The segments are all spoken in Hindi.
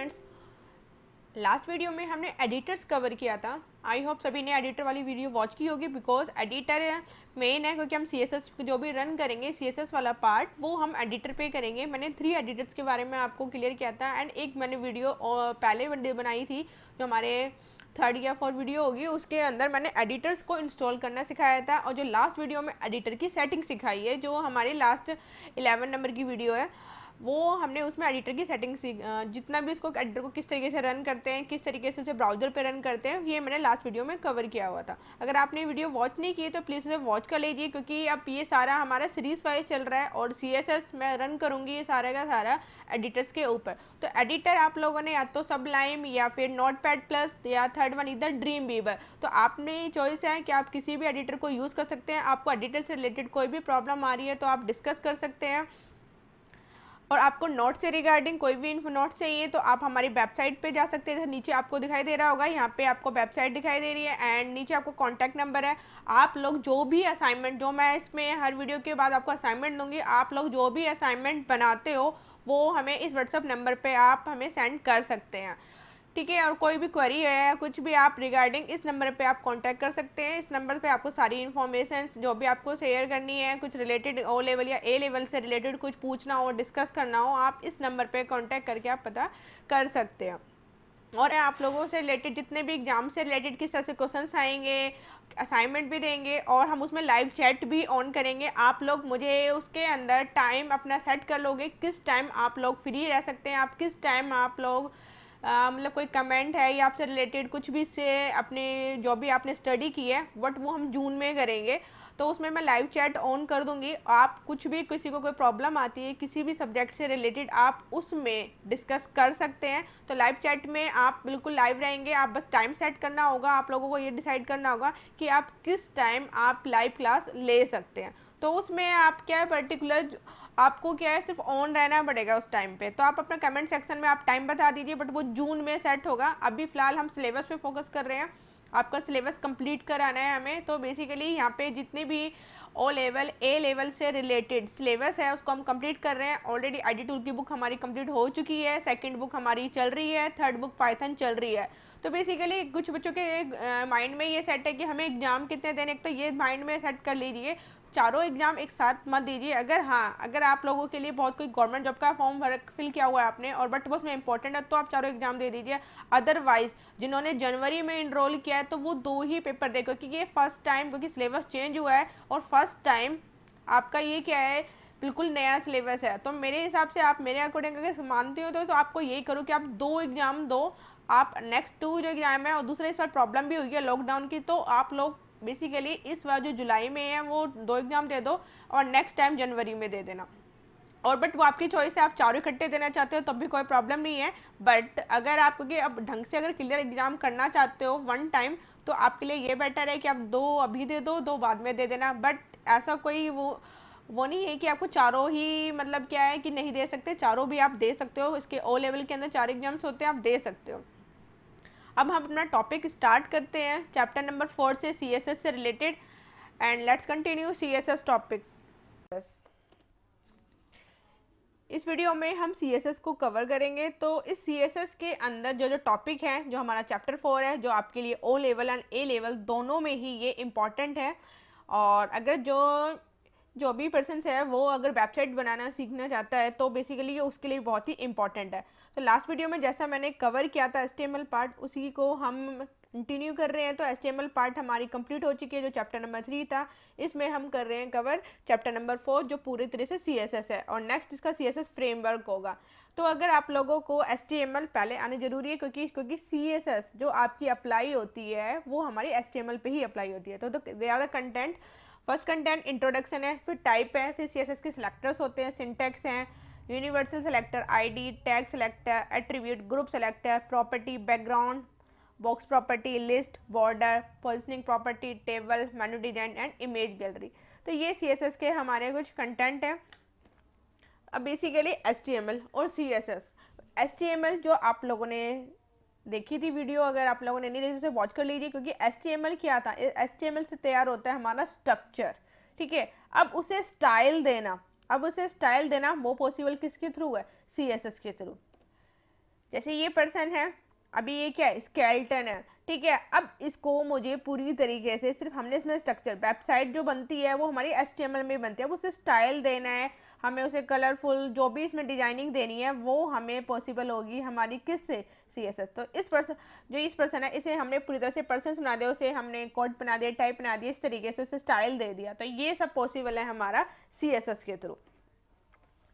स्टूडेंट्स, लास्ट वीडियो में हमने एडिटर्स कवर किया था। आई होप सभी ने एडिटर वाली वीडियो वॉच की होगी, बिकॉज एडिटर मेन है क्योंकि हम सीएसएस जो भी रन करेंगे सीएसएस वाला पार्ट वो हम एडिटर पे करेंगे। मैंने 3 एडिटर्स के बारे में आपको क्लियर किया था एंड एक मैंने वीडियो पहले बनाई थी जो हमारे 3rd या 4th वीडियो होगी, उसके अंदर मैंने एडिटर्स को इंस्टॉल करना सिखाया था। और जो लास्ट वीडियो में एडिटर की सेटिंग सिखाई है, जो हमारी लास्ट 11 नंबर की वीडियो है, वो हमने उसमें एडिटर की सेटिंग जितना भी उसको एडिटर को किस तरीके से रन करते हैं, किस तरीके से उसे ब्राउजर पे रन करते हैं, ये मैंने लास्ट वीडियो में कवर किया हुआ था। अगर आपने वीडियो वॉच नहीं की तो प्लीज़ उसे वॉच कर लीजिए, क्योंकि अब ये सारा हमारा सीरीज वाइज चल रहा है और सीएसएस मैं रन करूँगी ये सारा का सारा एडिटर्स के ऊपर। तो एडिटर आप लोगों ने या तो सबलाइम या फिर नोटपैड प्लस या 3rd वन इधर ड्रीम वीवर, तो आपने चॉइस है कि आप किसी भी एडिटर को यूज़ कर सकते हैं। आपको एडिटर से रिलेटेड कोई भी प्रॉब्लम आ रही है तो आप डिस्कस कर सकते हैं। और आपको नोट से रिगार्डिंग कोई भी इन्फो नोट चाहिए तो आप हमारी वेबसाइट पे जा सकते हैं। नीचे आपको दिखाई दे रहा होगा, यहाँ पे आपको वेबसाइट दिखाई दे रही है एंड नीचे आपको कॉन्टैक्ट नंबर है। आप लोग जो भी असाइनमेंट, जो मैं इसमें हर वीडियो के बाद आपको असाइनमेंट दूंगी, आप लोग जो भी असाइनमेंट बनाते हो वो हमें इस व्हाट्सअप नंबर पर आप हमें सेंड कर सकते हैं, ठीक है। और कोई भी क्वेरी है कुछ भी आप रिगार्डिंग इस नंबर पे आप कांटेक्ट कर सकते हैं। इस नंबर पे आपको सारी इन्फॉर्मेशन जो भी आपको शेयर करनी है, कुछ रिलेटेड ओ लेवल या ए लेवल से रिलेटेड कुछ पूछना हो, डिस्कस करना हो, आप इस नंबर पे कांटेक्ट करके आप पता कर सकते हैं। और आप लोगों से रिलेटेड जितने भी एग्जाम से रिलेटेड किस तरह से क्वेश्चंस आएंगे, असाइनमेंट भी देंगे और हम उसमें लाइव चैट भी ऑन करेंगे। आप लोग मुझे उसके अंदर टाइम अपना सेट कर लोगे, किस टाइम आप लोग फ्री रह सकते हैं, आप किस टाइम आप लोग मतलब कोई कमेंट है या आपसे रिलेटेड कुछ भी से अपने जो भी आपने स्टडी की है बट वो हम जून में करेंगे, तो उसमें मैं लाइव चैट ऑन कर दूंगी। आप कुछ भी, किसी को कोई प्रॉब्लम आती है किसी भी सब्जेक्ट से रिलेटेड, आप उसमें डिस्कस कर सकते हैं। तो लाइव चैट में आप बिल्कुल लाइव रहेंगे, आप बस टाइम सेट करना होगा। आप लोगों को ये डिसाइड करना होगा कि आप किस टाइम आप लाइव क्लास ले सकते हैं। तो उसमें आप क्या है पर्टिकुलर आपको क्या है सिर्फ ऑन रहना पड़ेगा उस टाइम पे। तो आप अपना कमेंट सेक्शन में आप टाइम बता दीजिए, बट वो जून में सेट होगा। अभी फ़िलहाल हम सिलेबस पे फोकस कर रहे हैं, आपका सिलेबस कंप्लीट कराना है हमें। तो बेसिकली यहाँ पे जितने भी ओ लेवल ए लेवल से रिलेटेड सिलेबस है उसको हम कंप्लीट कर रहे हैं। ऑलरेडी आईडी टूल की बुक हमारी कंप्लीट हो चुकी है, 2nd बुक हमारी चल रही है, 3rd बुक पाइथन चल रही है। तो बेसिकली कुछ बच्चों के माइंड में ये सेट है कि हमें एग्जाम कितने देने, एक तो ये माइंड में सेट कर लीजिए चारों एग्जाम एक साथ मत दीजिए। अगर हाँ, अगर आप लोगों के लिए बहुत कोई गवर्नमेंट जॉब का फॉर्म फिल किया हुआ है आपने और बट वो उसमें इंपॉर्टेंट है तो आप चारों एग्जाम दे दीजिए। अदरवाइज जिन्होंने जनवरी में इनरोल किया है तो वो 2 ही पेपर दे, क्योंकि ये फर्स्ट टाइम, क्योंकि सिलेबस चेंज हुआ है और फर्स्ट टाइम आपका ये क्या है बिल्कुल नया सिलेबस है। तो मेरे हिसाब से आप मेरे अकॉर्डिंग अगर मानते हो तो आपको यही करो कि आप 2 एग्जाम दो। आप नेक्स्ट 2 जो एग्जाम है, और दूसरे इस बार प्रॉब्लम भी हुई है लॉकडाउन की, तो आप लोग बेसिकली इस बार जो जुलाई में है वो 2 एग्जाम दे दो और नेक्स्ट टाइम जनवरी में दे देना। और बट वो आपकी चॉइस है, आप चारों इकट्ठे देना चाहते हो तब भी कोई प्रॉब्लम नहीं है। बट अगर आप क्योंकि अब ढंग से अगर क्लियर एग्जाम करना चाहते हो वन टाइम, तो आपके लिए ये बेटर है कि आप 2 अभी दे दो, 2 बाद में दे देना। बट ऐसा कोई वो नहीं है कि आपको चारों ही, मतलब क्या है कि नहीं दे सकते, चारों भी आप दे सकते हो। इसके ओ लेवल के अंदर 4 एग्जाम्स होते हैं, आप दे सकते हो। अब हम अपना टॉपिक स्टार्ट करते हैं चैप्टर नंबर 4 से, सीएसएस से related, and let's continue CSS topic. इस वीडियो में हम सीएसएस को कवर करेंगे। तो इस सीएसएस के अंदर जो जो टॉपिक है, जो हमारा चैप्टर 4 है, जो आपके लिए O level and A level दोनों में ही ये इम्पॉर्टेंट है। और अगर जो भी पर्सन है वो अगर वेबसाइट बनाना सीखना चाहता है तो बेसिकली ये उसके लिए बहुत ही इंपॉर्टेंट है। तो लास्ट वीडियो में जैसा मैंने कवर किया था एचटीएमएल पार्ट, उसी को हम कंटिन्यू कर रहे हैं। तो एचटीएमएल पार्ट हमारी कंप्लीट हो चुकी है, जो चैप्टर नंबर 3 था। इसमें हम कर रहे हैं कवर चैप्टर नंबर 4, जो पूरी तरह से सीएसएस है, और नेक्स्ट इसका सीएसएस फ्रेमवर्क होगा। तो अगर आप लोगों को एचटीएमएल पहले आने जरूरी है, क्योंकि सीएसएस जो आपकी अप्लाई होती है वो हमारी एचटीएमएल पे ही अप्लाई होती है। तो they are the content. First content introduction है, फिर टाइप है, फिर सीएसएस के सिलेक्टर्स होते हैं, सिंटैक्स हैं, universal selector, ID, tag selector, attribute, group selector, property, background, box property, list, border, positioning property, table, menu design and image gallery. तो ये सीएसएस के हमारे कुछ कंटेंट हैं। अब बेसिकली एचटीएमएल और सीएसएस। एचटीएमएल जो आप लोगों ने देखी थी वीडियो, अगर आप लोगों ने नहीं देखी तो वॉच कर लीजिए, क्योंकि एचटीएमएल क्या था, एचटीएमएल से तैयार होता है हमारा स्ट्रक्चर, ठीक है। अब उसे स्टाइल देना वो पॉसिबल किसके थ्रू है, सीएसएस के थ्रू। जैसे ये पर्सन है, अभी ये क्या है, स्केलेटन है, ठीक है। अब इसको मुझे पूरी तरीके से, सिर्फ हमने इसमें स्ट्रक्चर, वेबसाइट जो बनती है वो हमारी HTML में बनती है, अब उसे स्टाइल देना है हमें, उसे कलरफुल जो भी इसमें डिजाइनिंग देनी है वो हमें पॉसिबल होगी हमारी किससे, CSS। तो इस पर्सन है, इसे हमने पूरी तरह से पर्सन बना दिया, उसे हमने कोड बना दिया, टाइप बना दिया, इस तरीके से उसे स्टाइल दे दिया, तो ये सब पॉसिबल है हमारा CSS के थ्रू।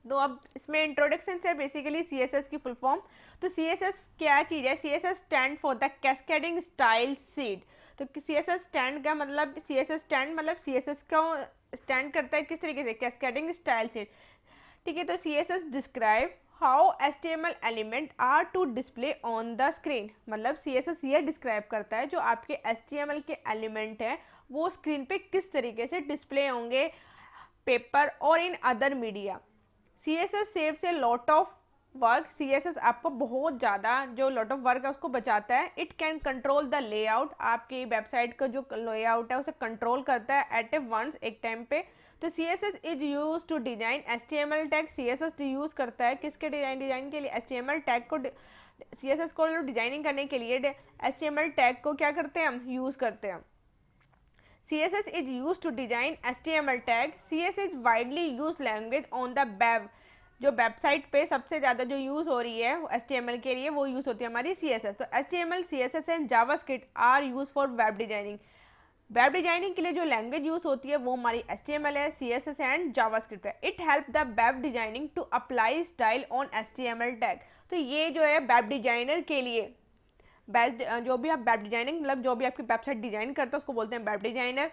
तो अब इसमें इंट्रोडक्शन से बेसिकली CSS की फुल फॉर्म। तो CSS क्या चीज़ है, CSS stand for the cascading style sheet. तो CSS स्टैंड का मतलब, CSS स्टैंड मतलब CSS को स्टैंड करता है किस तरीके से, कैस्केडिंग स्टाइल शीट, ठीक है। तो CSS describe how HTML element are to display on the screen, मतलब CSS ये डिस्क्राइब करता है जो आपके HTML के एलिमेंट हैं वो स्क्रीन पे किस तरीके से डिस्प्ले होंगे, पेपर और in other media. CSS saves a lot of work, CSS आपको बहुत ज़्यादा जो लॉट ऑफ वर्क है उसको बचाता है। It can control the layout, आपकी वेबसाइट का जो लेआउट है उसे कंट्रोल करता है एट ए वंस, एक टाइम पे। तो CSS is use to design HTML tag, CSS use करता है किसके डिजाइन के लिए, HTML टैग को, CSS को डिजाइनिंग करने के लिए HTML टैग को क्या करते हैं हम, यूज़ करते हैं। CSS is used to design HTML tag. CSS is widely used language on the web. जो वेबसाइट पे सबसे ज़्यादा जो यूज़ हो रही है HTML के लिए वो यूज़ होती है हमारी CSS। तो HTML, CSS and JavaScript are use for web designing. Web designing के लिए जो लैंग्वेज यूज़ होती है वो हमारी HTML है, CSS एंड जावास्क्रिप्ट है। It help the web designing to apply style on HTML tag. तो ये जो है वेब डिजाइनर के लिए बेस्ट, जो भी आप वेब डिजाइनिंग मतलब जो भी आपकी वेबसाइट डिजाइन करते हैं उसको बोलते हैं वेब डिजाइनर।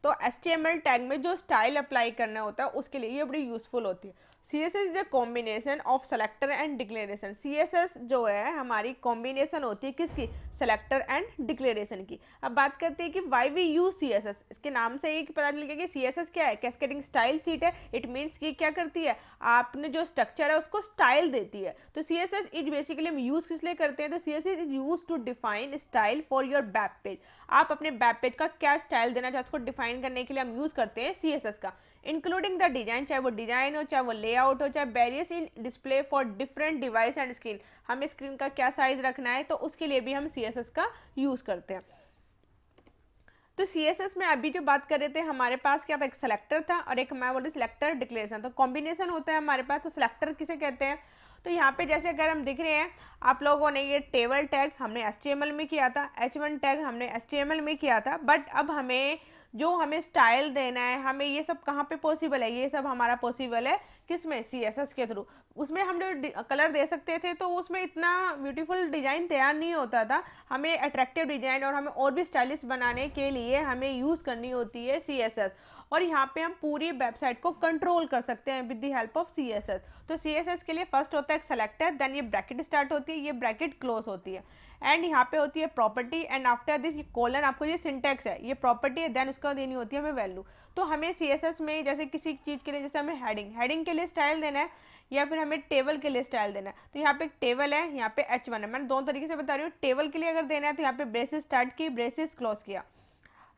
तो HTML टैग में जो स्टाइल अप्लाई करना होता है उसके लिए ये बड़ी यूजफुल होती है। CSS is a combination of selector and declaration. CSS जो है हमारी कॉम्बिनेशन होती है किसकी, सेलेक्टर एंड डिक्लेरेशन की। अब बात करते हैं कि वाई वी यूज CSS। इसके नाम से ही पता चल गया कि CSS क्या है, कैस्केडिंग स्टाइल शीट है। इट मीन्स कि क्या करती है, आपने जो स्ट्रक्चर है उसको स्टाइल देती है। तो CSS इज बेसिकली हम यूज किस लिए करते हैं, तो CSS is use to define style for your web page. आप अपने वेब पेज का क्या स्टाइल देना चाहते हो उसको डिफाइन करने के लिए हम यूज करते हैं CSS का, इंक्लूडिंग द डिजाइन, चाहे वो डिजाइन हो, चाहे वो लेआउट हो, चाहे various in display for different device and screen. हमें स्क्रीन का क्या साइज रखना है तो उसके लिए भी हम CSS का यूज करते हैं। तो CSS में अभी जो बात कर रहे थे हमारे पास क्या था, एक सेलेक्टर था और एक मैं बोल रही सिलेक्टर डिक्लेरेशन। तो कॉम्बिनेशन होता है हमारे पास। तो सेलेक्टर किसे कहते हैं, तो यहाँ पे जैसे अगर हम दिख रहे हैं आप लोगों ने, ये टेबल टैग हमने HTML में किया था, H1 टैग हमने HTML में किया था, बट अब हमें जो हमें स्टाइल देना है हमें ये सब कहाँ पे पॉसिबल है, ये सब हमारा पॉसिबल है किस में, CSS के थ्रू। उसमें हम जो कलर दे सकते थे तो उसमें इतना ब्यूटीफुल डिज़ाइन तैयार नहीं होता था। हमें अट्रैक्टिव डिज़ाइन और हमें और भी स्टाइलिश बनाने के लिए हमें यूज़ करनी होती है CSS। और यहाँ पे हम पूरी वेबसाइट को कंट्रोल कर सकते हैं with the help of CSS। तो CSS के लिए फर्स्ट होता है एक सेलेक्टर, देन ये ब्रैकेट स्टार्ट होती है, ये ब्रैकेट क्लोज होती है, एंड यहाँ पे होती है प्रॉपर्टी, एंड आफ्टर दिस ये कोलन, आपको ये सिंटेक्स है, ये प्रॉपर्टी है, देन उसका देनी होती है हमें वैल्यू। तो हमें CSS में जैसे किसी चीज़ के लिए, जैसे हमें हेडिंग के लिए स्टाइल देना है या फिर हमें टेबल के लिए स्टाइल देना है, तो यहाँ पे एक टेबल है, यहाँ पे H1 है। मैंने दोनों तरीके से बता रही हूँ। टेबल के लिए अगर देना है तो यहाँ पे ब्रेसेस स्टार्ट की, ब्रेसेस क्लोज किया,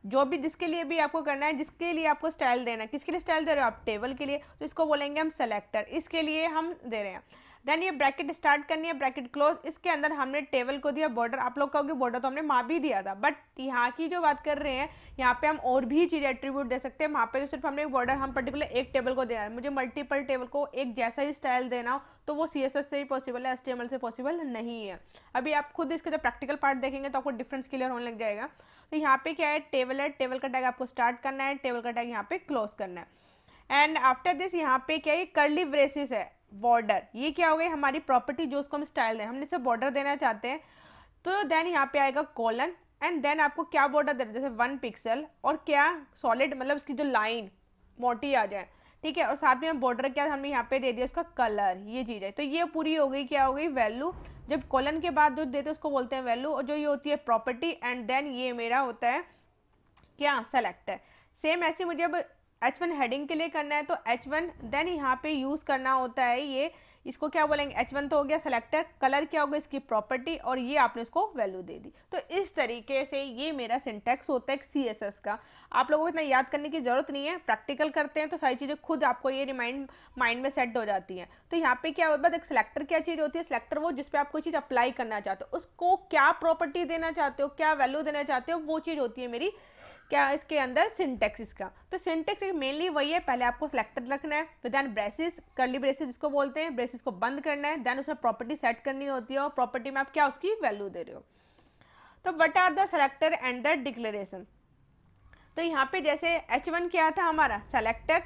जो भी जिसके लिए भी आपको करना है, जिसके लिए आपको स्टाइल देना है, किसके लिए स्टाइल दे रहे हो आप, टेबल के लिए, तो इसको बोलेंगे हम सेलेक्टर, इसके लिए हम दे रहे हैं। देन ये ब्रैकेट स्टार्ट करनी है, ब्रैकेट क्लोज, इसके अंदर हमने टेबल को दिया बॉर्डर। आप लोग कहोगे बॉर्डर तो हमने वहाँ भी दिया था, बट यहाँ की जो बात कर रहे हैं यहाँ पे हम और भी चीज़ एट्रीब्यूट दे सकते हैं। वहाँ पे तो सिर्फ हमने बॉर्डर, हम पर्टिकुलर एक टेबल को देना है, मुझे मल्टीपल टेबल को एक जैसा ही स्टाइल देना हो तो वो CSS से ही पॉसिबल है, HTML से पॉसिबल नहीं है। अभी आप खुद इसका जब प्रैक्टिकल पार्ट देखेंगे तो आपको डिफरेंस क्लियर होने लग जाएगा। तो यहाँ पे क्या है, टेबल है, टेबल का टैग आपको स्टार्ट करना है, टेबल का टैग यहाँ पे क्लोज करना है। एंड आफ्टर दिस यहाँ पे क्या है, कर्ली ब्रेसेस है, बॉर्डर, ये क्या हो गई हमारी प्रॉपर्टी जो उसको हम स्टाइल दें, हमने इसे बॉर्डर देना चाहते हैं। तो देन यहाँ पे आएगा कॉलन, एंड देन आपको क्या बॉर्डर देना, जैसे 1 पिक्सल और क्या सॉलिड, मतलब उसकी जो लाइन मोटी आ जाए, ठीक है। और साथ में बॉर्डर क्या हमने यहाँ पे दे दिया, उसका कलर, ये चीज़ है। तो ये पूरी हो गई, क्या हो गई, वैल्यू। जब कॉलन के बाद जो देते हैं उसको बोलते हैं वैल्यू, और जो ये होती है प्रॉपर्टी, एंड देन ये मेरा होता है क्या, सेलेक्टर। सेम ऐसे मुझे अब H1 हेडिंग के लिए करना है तो H1, देन यहाँ पे यूज़ करना होता है इसको क्या बोलेंगे, H1 तो हो गया सेलेक्टर, कलर क्या होगा इसकी प्रॉपर्टी, और ये आपने इसको वैल्यू दे दी। तो इस तरीके से ये मेरा सिंटैक्स होता है CSS का। आप लोगों को इतना याद करने की जरूरत नहीं है, प्रैक्टिकल करते हैं तो सारी चीज़ें खुद आपको ये माइंड में सेट हो जाती हैं। तो यहाँ पे क्या होगा, एक सेलेक्टर क्या चीज़ होती है, सेलेक्टर वो जिस पे आप कोई चीज़ अप्लाई करना चाहते हो, उसको क्या प्रॉपर्टी देना चाहते हो, क्या वैल्यू देना चाहते हो, वो चीज़ होती है मेरी क्या इसके अंदर सिंटेक्स इसका। तो सिंटेक्स मेनली वही है, पहले आपको सेलेक्टर रखना है, फिर देन ब्रेसेस, करली ब्रेसेस जिसको बोलते हैं, ब्रेसेस को बंद करना है, देन उसमें प्रॉपर्टी सेट करनी होती है, और प्रॉपर्टी में आप क्या उसकी वैल्यू दे रहे हो। तो what are the selector and the declaration. तो यहाँ पे जैसे H1 क्या था हमारा, सेलेक्टर,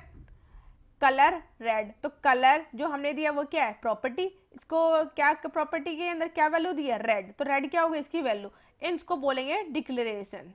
कलर रेड, तो कलर जो हमने दिया वो क्या है, प्रॉपर्टी, इसको क्या प्रॉपर्टी के अंदर क्या वैल्यू दिया, रेड, तो रेड क्या होगा इसकी वैल्यू, इसको बोलेंगे डिक्लेरेशन।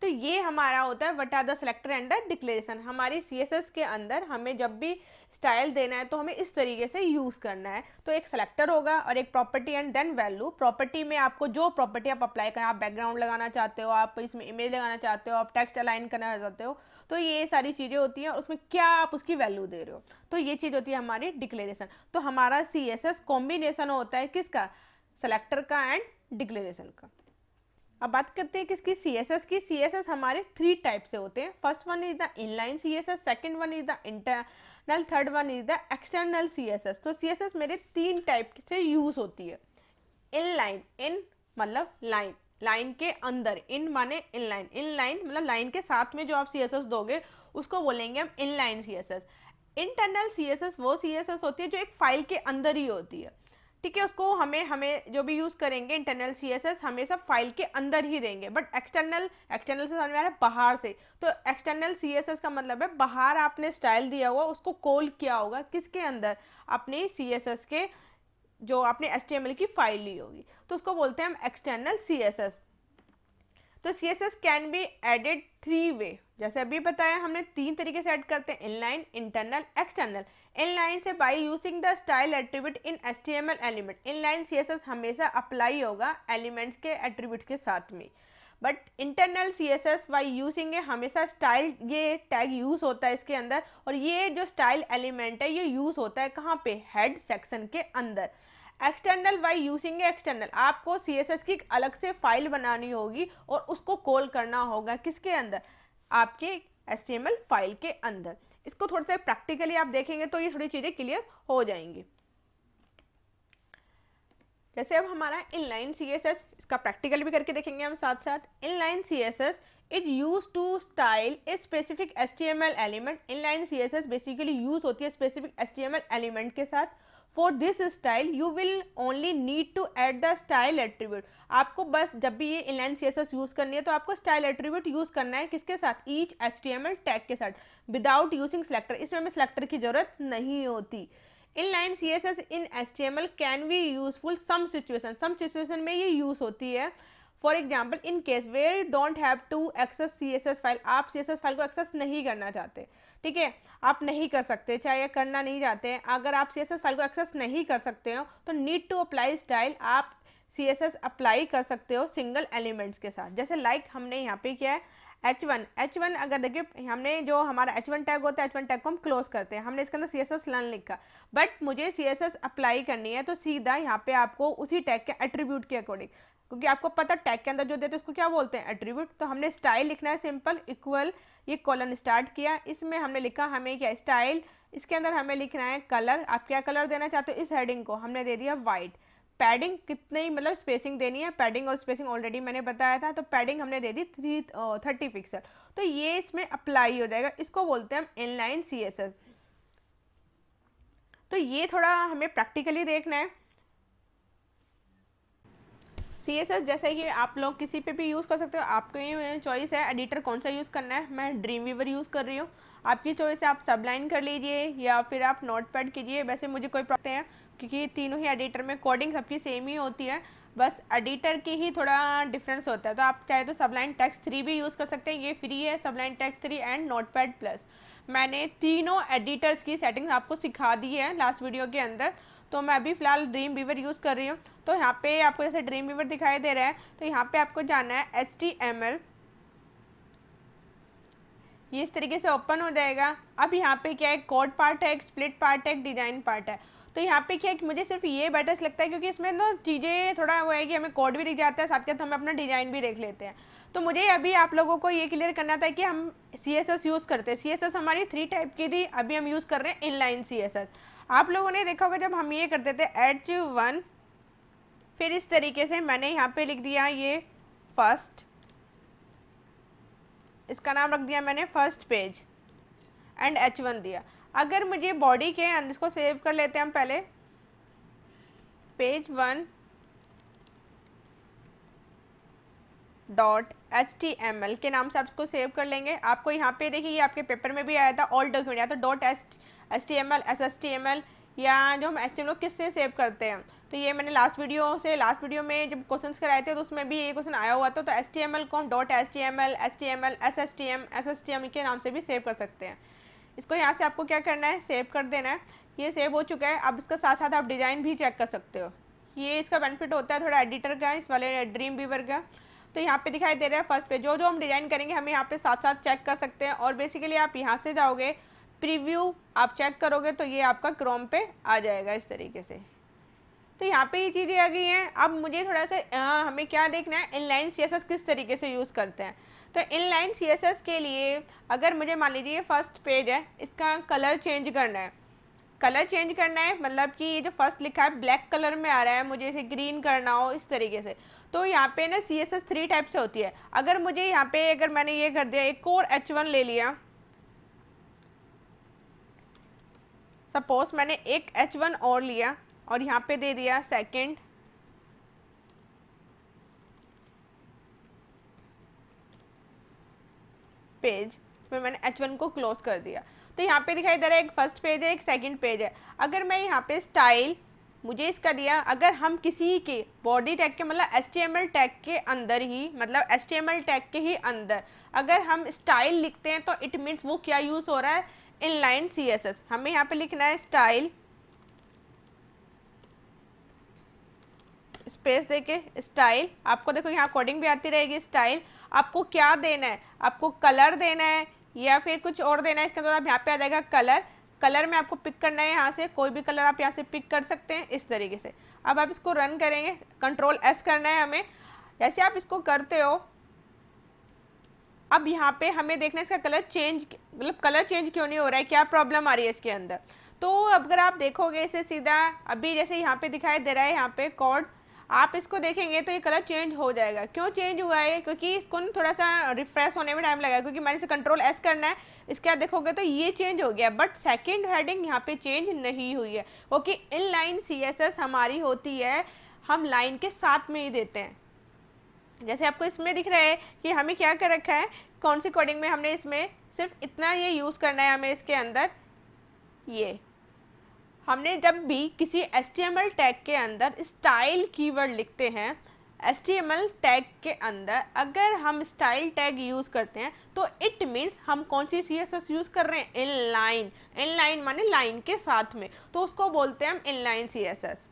तो ये हमारा होता है what are the selector and the declaration. हमारी CSS के अंदर हमें जब भी स्टाइल देना है तो हमें इस तरीके से यूज़ करना है। तो एक सेलेक्टर होगा और एक property and then value. Property में आपको जो प्रॉपर्टी आप अप्लाई करें, आप बैकग्राउंड लगाना चाहते हो, आप इसमें इमेज लगाना चाहते हो, आप टेक्स्ट अलाइन करना चाहते हो, तो ये सारी चीज़ें होती हैं, और उसमें क्या आप उसकी वैल्यू दे रहे हो, तो ये चीज़ होती है हमारी डिक्लेरेशन। तो हमारा CSS कॉम्बिनेशन होता है किसका, सेलेक्टर का एंड डिक्लेरेशन का। अब बात करते हैं किसकी, CSS की। CSS हमारे 3 टाइप से होते हैं। First one is the inline CSS, second one is the internal, third one is the external CSS। तो CSS मेरे 3 टाइप से यूज होती है। इनलाइन, इन मतलब लाइन, लाइन के अंदर, इन माने इनलाइन, इनलाइन मतलब लाइन के साथ में जो आप CSS दोगे उसको बोलेंगे हम इनलाइन CSS। इंटरनल CSS वो CSS होती है जो एक फाइल के अंदर ही होती है, ठीक है, उसको हमें जो भी यूज़ करेंगे इंटरनल CSS हमेशा फाइल के अंदर ही देंगे। बट एक्सटर्नल से समझ में आ रहा है बाहर से, तो एक्सटर्नल CSS का मतलब है बाहर आपने स्टाइल दिया हुआ उसको कॉल किया होगा किसके अंदर, अपने CSS के जो आपने HTML की फाइल ली होगी, तो उसको बोलते हैं हम एक्सटर्नल CSS। तो CSS कैन बी एडेड 3 वे, जैसे अभी बताया हमने 3 तरीके से ऐड करते हैं, इनलाइन, इंटरनल, एक्सटर्नल। इनलाइन से by using the style attribute in HTML element. Inline CSS हमेशा अप्लाई होगा एलिमेंट्स के एट्रीब्यूट्स के साथ में। But internal CSS by using हमेशा स्टाइल, ये टैग यूज होता है इसके अंदर, और ये जो स्टाइल एलिमेंट है ये यूज होता है कहाँ पे, हेड सेक्शन के अंदर। एक्सटर्नल बाय यूजिंग एक्सटर्नल, आपको CSS की अलग से फाइल बनानी होगी और उसको कॉल करना होगा किसके अंदर, आपके HTML फाइल के अंदर। इसको थोड़ा सा प्रैक्टिकली आप देखेंगे तो ये थोड़ी चीज़ें क्लियर हो जाएंगी। जैसे अब हमारा इनलाइन CSS, इसका प्रैक्टिकल भी करके देखेंगे हम साथ साथ। Inline CSS is use to style a specific HTML element. Inline CSS basically use होती है स्पेसिफिक HTML एलिमेंट के साथ। For this style you will only need to add the style attribute. आपको बस जब भी ये इनलाइन CSS यूज करनी है तो आपको स्टाइल एट्रीब्यूट यूज करना है किसके साथ, ईच HTML टैग के साथ, विदाउट यूजिंग सेलेक्टर। इसमें हमें सेलेक्टर की जरूरत नहीं होती। Inline CSS in HTML can be useful some situation में ये यूज होती है। For example in case where don't have to access CSS file, आप CSS फाइल को एक्सेस नहीं करना चाहते, ठीक है, आप नहीं कर सकते, चाहे करना नहीं चाहते हैं, अगर आप CSS फाइल को एक्सेस नहीं कर सकते हो तो नीड टू अप्लाई स्टाइल, आप CSS अप्लाई कर सकते हो सिंगल एलिमेंट्स के साथ। जैसे लाइक हमने यहाँ पे किया है H1 अगर देखिए हमने जो हमारा H1 टैग होता है, H1 टैग को हम क्लोज करते हैं, हमने इसके अंदर CSS लाइन लिखा, बट मुझे CSS अप्लाई करनी है तो सीधा यहाँ पे आपको उसी टैग के एट्रीब्यूट के अकॉर्डिंग, क्योंकि आपको पता टैग के अंदर जो देते हैं उसको क्या बोलते हैं, एट्रीब्यूट। तो हमने स्टाइल लिखना है सिंपल, इक्वल, ये कॉलन स्टार्ट किया, इसमें हमने लिखा हमें क्या स्टाइल, इसके अंदर हमें लिखना है कलर, आप क्या कलर देना चाहते हो, इस हेडिंग को हमने दे दिया वाइट। पैडिंग कितनी मतलब स्पेसिंग देनी है, पैडिंग और स्पेसिंग ऑलरेडी मैंने बताया था, तो पैडिंग हमने दे दी 30 पिक्सल, तो ये इसमें अप्लाई हो जाएगा। इसको बोलते हैं हम इनलाइन CSS। तो ये थोड़ा हमें प्रैक्टिकली देखना है। CSS जैसे कि आप लोग किसी पे भी यूज़ कर सकते हो, आपकी चॉइस है एडिटर कौन सा यूज़ करना है। मैं ड्रीम वीवर यूज़ कर रही हूँ, आपकी चॉइस है, आप सबलाइन कर लीजिए या फिर आप नोटपैड कीजिए। वैसे मुझे कोई प्रॉब्लम है क्योंकि तीनों ही एडिटर में कोडिंग सबकी सेम ही होती है, बस एडिटर की ही थोड़ा डिफरेंस होता है। तो आप चाहे तो सबलाइन टेक्स्ट 3 भी यूज़ कर सकते हैं, ये फ्री है, सबलाइन टेक्स्ट 3 एंड नोटपैड प्लस। मैंने तीनों एडिटर्स की सेटिंग्स आपको सिखा दी है लास्ट वीडियो के अंदर। तो मैं अभी फ़िलहाल ड्रीम वीवर यूज़ कर रही हूँ। तो यहाँ पे आपको जैसे ड्रीम वीवर दिखाई दे रहा है, तो यहाँ पे आपको जाना है HTML, ये इस तरीके से ओपन हो जाएगा। अब यहाँ पे क्या है, कोड पार्ट है, एक स्प्लिट पार्ट है, एक डिज़ाइन पार्ट है। तो यहाँ पे क्या है कि मुझे सिर्फ ये बेटर लगता है, क्योंकि इसमें ना चीज़ें थोड़ा वो है कि हमें कोड भी दिख जाता है, साथ के साथ हमें अपना डिज़ाइन भी देख लेते हैं। तो मुझे अभी आप लोगों को ये क्लियर करना था कि हम CSS यूज़ करते हैं। CSS हमारी 3 टाइप की थी, अभी हम यूज़ कर रहे हैं इनलाइन CSS। आप लोगों ने देखा होगा जब हम ये करते थे H1, फिर इस तरीके से मैंने यहाँ पे लिख दिया ये फर्स्ट, इसका नाम रख दिया मैंने फर्स्ट पेज एंड H1 दिया। अगर मुझे बॉडी के अंदर, इसको सेव कर लेते हैं हम पहले, पेज 1 .html के नाम से आप इसको सेव कर लेंगे। आपको यहाँ पे देखिए, ये आपके पेपर में भी आया था, ऑल डॉक्यूमेंट या तो .html SHTML, या जो हम HTML किससे सेव करते हैं। तो ये मैंने लास्ट वीडियो में जब क्वेश्चंस कराए थे तो उसमें भी ये क्वेश्चन आया हुआ था। तो HTML को हम .html HTML SHTML के नाम से भी सेव कर सकते हैं। इसको यहाँ से आपको क्या करना है, सेव कर देना है। ये सेव हो चुका है। अब इसका साथ साथ आप डिज़ाइन भी चेक कर सकते हो। ये इसका बेनिफिट होता है थोड़ा एडिटर का, इस वाले ड्रीम वीवर का। तो यहाँ पे दिखाई दे रहा है फर्स्ट पे जो हम डिज़ाइन करेंगे हम यहाँ पे साथ साथ चेक कर सकते हैं। और बेसिकली आप यहाँ से जाओगे, प्रीव्यू आप चेक करोगे तो ये आपका क्रोम पे आ जाएगा इस तरीके से। तो यहाँ पे ये चीज़ें आ गई हैं। अब मुझे थोड़ा सा हमें क्या देखना है, इनलाइन CSS किस तरीके से यूज़ करते हैं। तो इनलाइन CSS के लिए अगर मुझे मान लीजिए ये फर्स्ट पेज है, इसका कलर चेंज करना है। कलर चेंज करना है मतलब कि ये जो फर्स्ट लिखा है ब्लैक कलर में आ रहा है, मुझे इसे ग्रीन करना हो इस तरीके से। तो यहाँ पे ना CSS 3 टाइप से होती है। अगर मुझे यहाँ पे, अगर मैंने ये कर दिया, एक और H1 ले लिया, सपोज मैंने एक H1 और लिया और यहाँ पे दे दिया सेकंड, पेज, फिर मैंने H1 को क्लोज कर दिया। तो यहाँ पे दिखाई दे रहा है एक फर्स्ट पेज है, एक सेकंड पेज है। अगर मैं यहाँ पे स्टाइल मुझे इसका दिया, अगर हम किसी के बॉडी टैग के मतलब HTML टैग के अंदर ही, मतलब HTML टैग के ही अंदर अगर हम स्टाइल लिखते हैं तो इट मीन्स वो क्या यूज़ हो रहा है, इनलाइन CSS। हमें यहाँ पे लिखना है स्टाइल, स्पेस देके स्टाइल। आपको देखो यहाँ कोडिंग भी आती रहेगी। स्टाइल आपको क्या देना है, आपको कलर देना है या फिर कुछ और देना है, इसके अंदर आप यहाँ पे आ जाएगा कलर। कलर में आपको पिक करना है, यहाँ से कोई भी कलर आप यहाँ से पिक कर सकते हैं इस तरीके से। अब आप इसको रन करेंगे, Ctrl+S करना है हमें। जैसे आप इसको करते हो, अब यहाँ पे हमें देखना है इसका कलर चेंज, मतलब कलर चेंज क्यों नहीं हो रहा है, क्या प्रॉब्लम आ रही है इसके अंदर। तो अगर आप देखोगे इसे सीधा, अभी जैसे यहाँ पे दिखाई दे रहा है यहाँ पे कोड, आप इसको देखेंगे तो ये कलर चेंज हो जाएगा। क्यों चेंज हुआ है, क्योंकि इसको थोड़ा सा रिफ्रेश होने में टाइम लगा, क्योंकि मैंने इसे Ctrl+S करना है। इसके बाद देखोगे तो ये चेंज हो गया, बट सेकंड हेडिंग यहाँ पे चेंज नहीं हुई है, क्योंकि इनलाइन CSS हमारी होती है, हम लाइन के साथ में ही देते हैं। जैसे आपको इसमें दिख रहा है कि हमें क्या कर रखा है, कौन सी कोडिंग में हमने इसमें सिर्फ इतना ये यूज़ करना है हमें इसके अंदर। ये हमने जब भी किसी HTML टैग के अंदर स्टाइल कीवर्ड लिखते हैं, HTML टैग के अंदर अगर हम स्टाइल टैग यूज़ करते हैं तो इट मीन्स हम कौन सी CSS यूज़ कर रहे हैं, इनलाइन। इनलाइन माने लाइन के साथ में, तो उसको बोलते हैं हम इनलाइन CSS।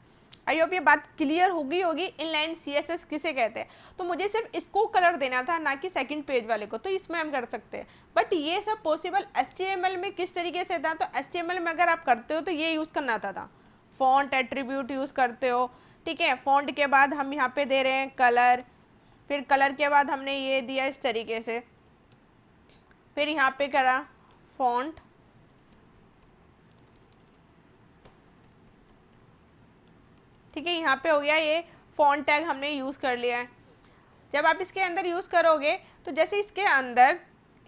आई होप ये बात क्लियर होगी इनलाइन CSS किसे कहते हैं। तो मुझे सिर्फ इसको कलर देना था, ना कि सेकंड पेज वाले को, तो इसमें हम कर सकते हैं। बट ये सब पॉसिबल HTML में किस तरीके से था, तो HTML में अगर आप करते हो तो ये यूज़ करना था फॉन्ट एट्रीब्यूट यूज़ करते हो, ठीक है। फॉन्ट के बाद हम यहाँ पे दे रहे हैं कलर, फिर कलर के बाद हमने ये दिया इस तरीके से, फिर यहाँ पे करा फॉन्ट, ठीक है। यहाँ पे हो गया ये फॉन्ट टैग हमने यूज़ कर लिया है। जब आप इसके अंदर यूज़ करोगे तो जैसे इसके अंदर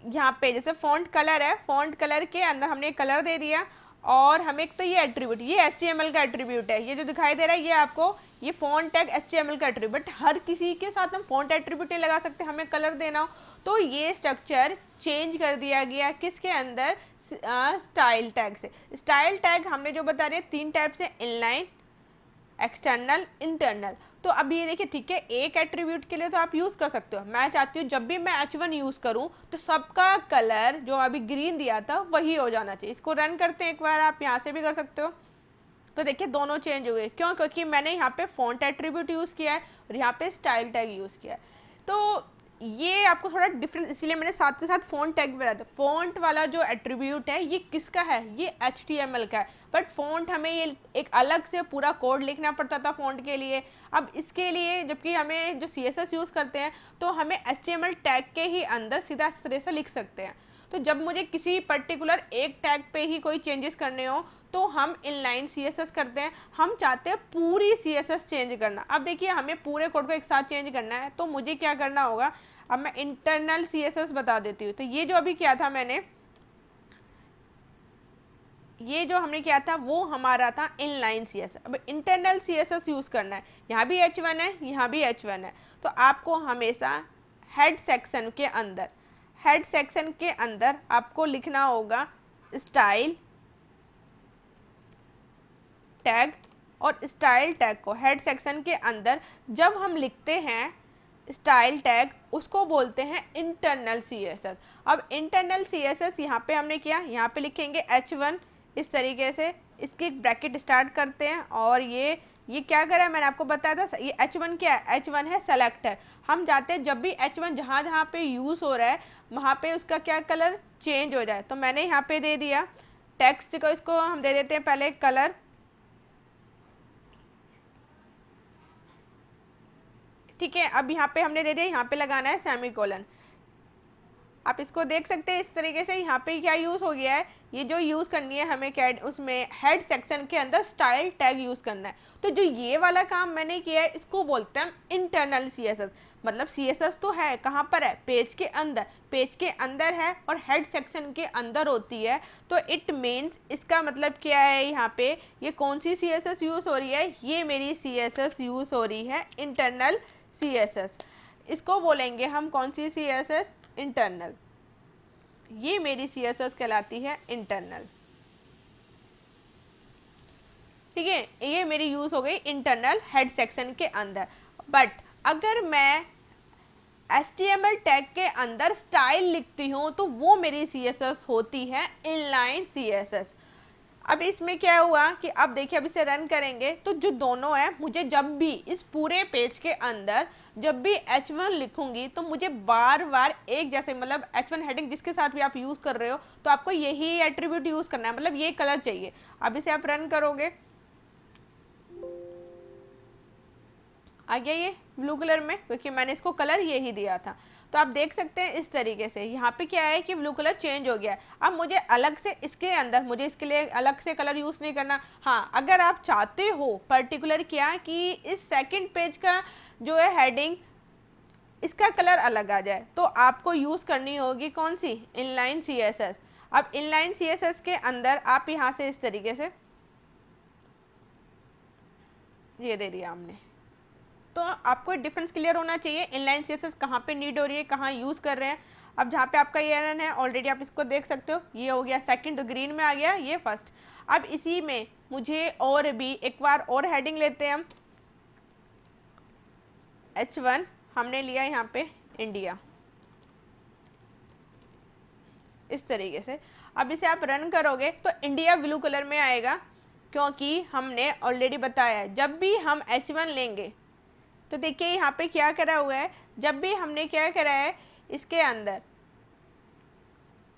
यहाँ पे जैसे फॉन्ट कलर है, फॉन्ट कलर के अंदर हमने कलर दे दिया, और हमें एक तो ये एट्रीब्यूट, ये HTML का एट्रीब्यूट है, ये जो दिखाई दे रहा है ये आपको, ये फॉन्ट टैग HTML का एट्रीब्यूट। बट हर किसी के साथ हम फॉन्ट एट्रीब्यूट नहीं लगा सकते, हमें कलर देना हो, तो ये स्ट्रक्चर चेंज कर दिया गया किसके अंदर, स्टाइल टैग से। स्टाइल टैग हमने जो बता रहे हैं 3 टाइप से, इनलाइन, एक्सटर्नल, इंटरनल। तो अब ये देखिए, ठीक है, एक एट्रीब्यूट के लिए तो आप यूज़ कर सकते हो। मैं चाहती हूँ जब भी मैं H1 यूज़ करूँ तो सबका कलर जो अभी ग्रीन दिया था वही हो जाना चाहिए। इसको रन करते हैं एक बार, आप यहाँ से भी कर सकते हो। तो देखिए दोनों चेंज हुए, क्यों, क्योंकि मैंने यहाँ पे फॉन्ट एट्रीब्यूट यूज़ किया है और यहाँ पे स्टाइल टैग यूज़ किया है। तो ये आपको थोड़ा डिफरेंस इसलिए मैंने साथ के साथ फ़ॉन्ट टैग बनाया था। फ़ॉन्ट वाला जो एट्रीब्यूट है ये किसका है, ये HTML का है, बट फ़ॉन्ट हमें ये एक अलग से पूरा कोड लिखना पड़ता था फ़ॉन्ट के लिए। अब इसके लिए जबकि हमें जो CSS यूज़ करते हैं तो हमें HTML टैग के ही अंदर सीधा इस तरह से लिख सकते हैं। तो जब मुझे किसी पर्टिकुलर एक टैग पे ही कोई चेंजेस करने हो तो हम इनलाइन CSS करते हैं। हम चाहते हैं पूरी CSS चेंज करना। अब देखिए हमें पूरे कोड को एक साथ चेंज करना है तो मुझे क्या करना होगा, अब मैं इंटरनल CSS बता देती हूँ। तो ये जो अभी किया था मैंने, ये जो हमने किया था वो हमारा था इनलाइन CSS। अब इंटरनल CSS यूज़ करना है, यहाँ भी H1 है, यहाँ भी H1 है। तो आपको हमेशा हेड सेक्शन के अंदर आपको लिखना होगा स्टाइल टैग, और स्टाइल टैग को हेड सेक्शन के अंदर जब हम लिखते हैं स्टाइल टैग उसको बोलते हैं इंटरनल CSS। अब इंटरनल CSS यहाँ पे हमने किया, यहाँ पे लिखेंगे H1 इस तरीके से, इसकी ब्रैकेट स्टार्ट करते हैं। और ये क्या करा है मैंने आपको बताया था, ये H1 क्या है, H1 है सेलेक्टर। हम चाहते हैं जब भी H1 जहाँ जहाँ पे यूज़ हो रहा है वहाँ पे उसका क्या कलर चेंज हो जाए। तो मैंने यहाँ पे दे दिया टेक्स्ट को, इसको हम दे देते हैं पहले कलर, ठीक है। अब यहाँ पे हमने दे दिया, यहाँ पे लगाना है सेमीकोलन। आप इसको देख सकते हैं इस तरीके से यहाँ पे क्या यूज़ हो गया है, ये जो यूज़ करनी है हमें क्या उसमें हेड सेक्शन के अंदर स्टाइल टैग यूज़ करना है। तो जो ये वाला काम मैंने किया है इसको बोलते हैं इंटरनल CSS। मतलब CSS तो है कहाँ पर है, पेज के अंदर है और हेड सेक्शन के अंदर होती है। तो इट मीन्स इसका मतलब क्या है, यहाँ पे ये कौन सी CSS यूज़ हो रही है, ये मेरी CSS यूज़ हो रही है इंटरनल CSS। इसको बोलेंगे हम कौन सी CSS, इंटरनल। ये मेरी CSS कहलाती है इंटरनल, ठीक है। ये मेरी यूज़ हो गई इंटरनल हेड सेक्शन के अंदर। बट अगर मैं HTML टैग के अंदर स्टाइल लिखती हूँ तो वो मेरी CSS होती है इनलाइन CSS। अब इसमें क्या हुआ कि अब देखिए अब इसे रन करेंगे तो जो दोनों है, मुझे जब भी इस पूरे पेज के अंदर जब भी H1 लिखूंगी तो मुझे बार बार एक जैसे, मतलब H1 हेडिंग जिसके साथ भी आप यूज़ कर रहे हो तो आपको यही एट्रीब्यूट यूज़ करना है, मतलब ये कलर चाहिए। अब इसे आप रन करोगे, आ गया ये ब्लू कलर में, क्योंकि मैंने इसको कलर यही दिया था। तो आप देख सकते हैं इस तरीके से यहाँ पे क्या है कि ब्लू कलर चेंज हो गया है। अब मुझे अलग से इसके अंदर मुझे इसके लिए अलग से कलर यूज़ नहीं करना। हाँ, अगर आप चाहते हो पर्टिकुलर क्या कि इस सेकंड पेज का जो है हेडिंग इसका कलर अलग आ जाए तो आपको यूज़ करनी होगी कौन सी, इनलाइन CSS। अब इनलाइन CSS के अंदर आप यहाँ से इस तरीके से ये दे दिया हमने, तो आपको डिफरेंस क्लियर होना चाहिए इनलाइन CSS कहाँ पे नीड हो रही है, कहाँ यूज़ कर रहे हैं। अब जहाँ पे आपका ये रन है ऑलरेडी आप इसको देख सकते हो, ये हो गया सेकंड, तो ग्रीन में आ गया, ये फर्स्ट। अब इसी में मुझे और भी एक बार और हेडिंग लेते हैं हम, H1 हमने लिया यहाँ पे इंडिया इस तरीके से। अब इसे आप रन करोगे तो इंडिया ब्लू कलर में आएगा, क्योंकि हमने ऑलरेडी बताया है जब भी हम H1 लेंगे तो देखिए यहाँ पे क्या करा हुआ है, जब भी हमने क्या करा है इसके अंदर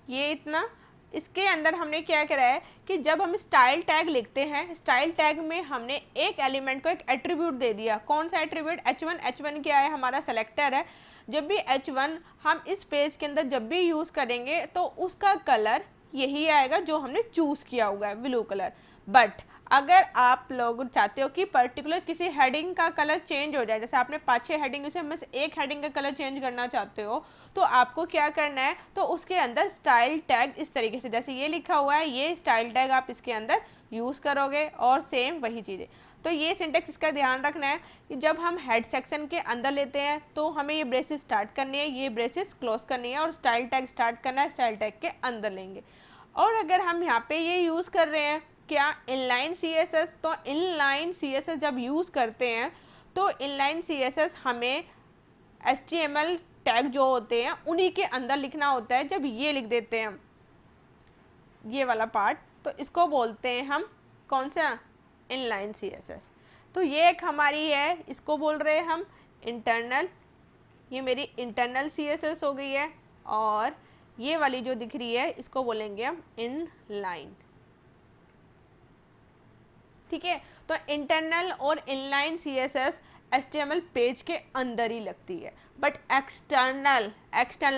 ये इतना, इसके अंदर हमने क्या करा है कि जब हम स्टाइल टैग लिखते हैं, स्टाइल टैग में हमने एक एलिमेंट को एक एट्रीब्यूट दे दिया। कौन सा एट्रीब्यूट, H1 क्या है, हमारा सेलेक्टर है। जब भी H1 हम इस पेज के अंदर जब भी यूज़ करेंगे तो उसका कलर यही आएगा जो हमने चूज़ किया हुआ है, ब्लू कलर। बट अगर आप लोग चाहते हो कि पर्टिकुलर किसी हेडिंग का कलर चेंज हो जाए, जैसे आपने 5-6 हेडिंग में से एक हेडिंग का कलर चेंज करना चाहते हो, तो आपको क्या करना है, तो उसके अंदर स्टाइल टैग इस तरीके से जैसे ये लिखा हुआ है, ये स्टाइल टैग आप इसके अंदर यूज़ करोगे और सेम वही चीज़ें। तो ये सिंटेक्स इसका ध्यान रखना है कि जब हम हेड सेक्शन के अंदर लेते हैं तो हमें ये ब्रेसेस स्टार्ट करनी है, ये ब्रेसेस क्लोज करनी है, और स्टाइल टैग स्टार्ट करना है, स्टाइल टैग के अंदर लेंगे। और अगर हम यहाँ पे ये यूज़ कर रहे हैं क्या, इनलाइन CSS, तो इनलाइन CSS जब यूज़ करते हैं तो इनलाइन CSS हमें HTML टैग जो होते हैं उन्हीं के अंदर लिखना होता है। जब ये लिख देते हैं ये वाला पार्ट तो इसको बोलते हैं हम कौन सा, इनलाइन CSS। तो ये एक हमारी है, इसको बोल रहे हैं हम इंटरनल ये मेरी इंटरनल CSS हो गई है, और ये वाली जो दिख रही है इसको बोलेंगे हम इनलाइन। ठीक है, तो इंटरनल और इनलाइन CSS HTML पेज के अंदर ही लगती है, बट एक्सटर्नल